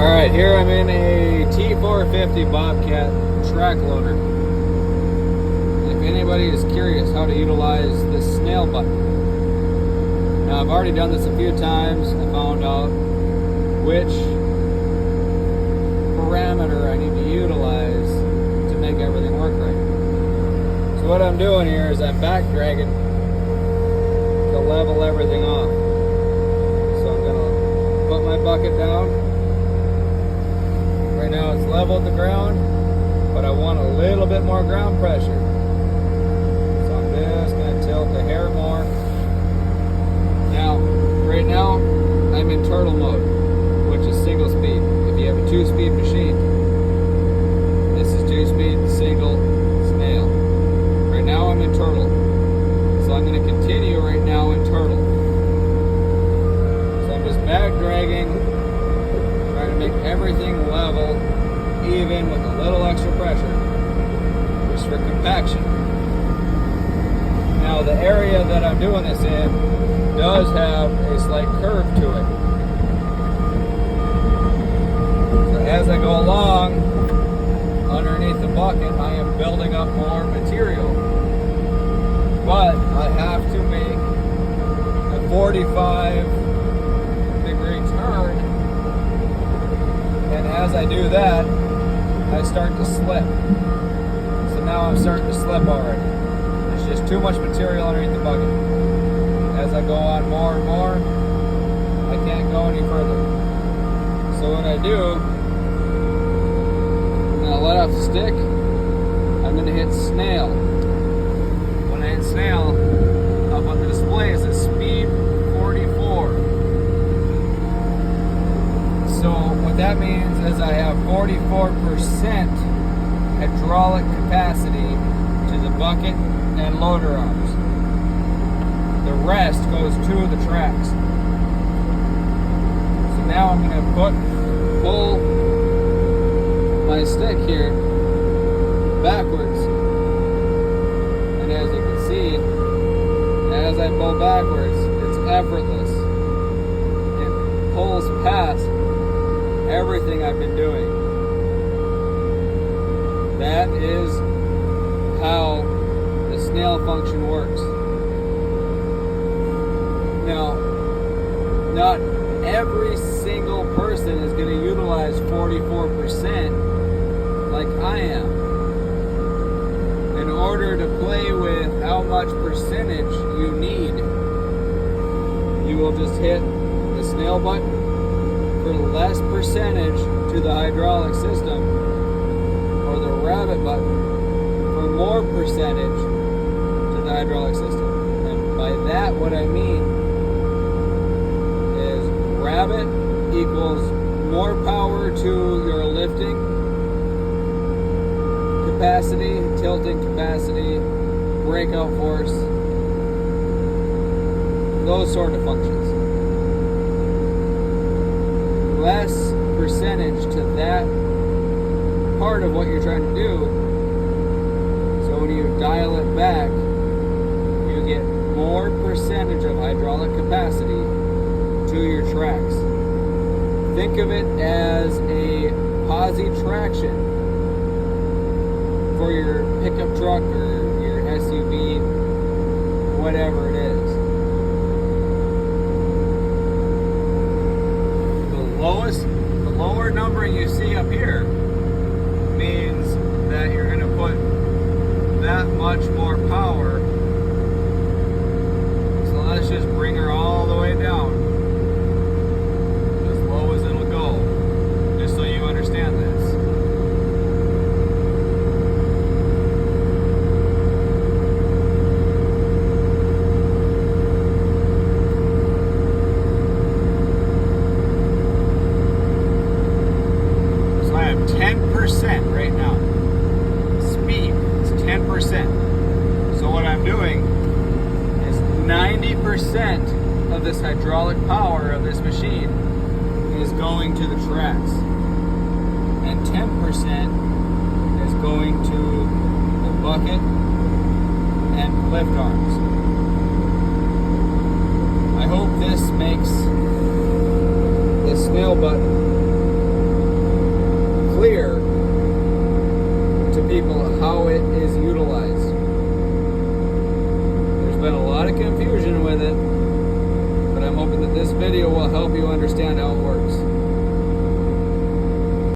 Alright, here I'm in a T450 Bobcat track loader. If anybody is curious how to utilize this snail button. Now I've already done this a few times. I found out which parameter I need to utilize to make everything work right. So what I'm doing here is I'm back dragging to level everything off. So I'm going to put my bucket down. Right now it's level at the ground, but I want a little bit more ground pressure. So I'm just going to tilt a hair more. Now, right now, I'm in turtle mode, which is single speed. If you have a 2-speed machine, this is 2-speed, single, snail. Right now I'm in turtle. So I'm going to continue right now in turtle. So I'm just back dragging, trying to make everything level, even with a little extra pressure, just for compaction. Now the area that I'm doing this in does have a slight curve to it. So as I go along, underneath the bucket, I am building up more material. But I have to make a 45-degree turn. And as I do that, I start to slip. So now I'm starting to slip already. There's just too much material underneath the bucket. As I go on more and more, I can't go any further. So what I do, I'm going to let off the stick. I'm going to hit snail. When I hit snail, up on the display it says speed 44. So what that means is I have 44% hydraulic capacity to the bucket and loader arms. The rest goes to the tracks. So now I'm going to pull my stick here backwards. And as you can see, as I pull backwards, it's effortless. It pulls past everything I've been doing. That is how the snail function works. Now, not every single person is going to utilize 44% like I am. In order to play with how much percentage you need, you will just hit the snail button for less percentage to the hydraulic system, or the rabbit button for more percentage to the hydraulic system. And by that, what I mean is rabbit equals more power to your lifting capacity, tilting capacity, breakout force, those sort of functions. Less percentage to that part of what you're trying to do. So when you dial it back, you get more percentage of hydraulic capacity to your tracks. Think of it as a posi traction for your pickup truck or your SUV, whatever it is. The lower number you see up here means that you're going to put that much more power. So let's just bring her all the way down, as low as it'll go, just so you understand this. So I have 10% right now. Speed is 10%. So what I'm doing is 90% of this hydraulic power of this machine is going to the tracks, and 10% is going to the bucket and lift arms. I hope this makes the snail button people how it is utilized. There's been a lot of confusion with it, but I'm hoping that this video will help you understand how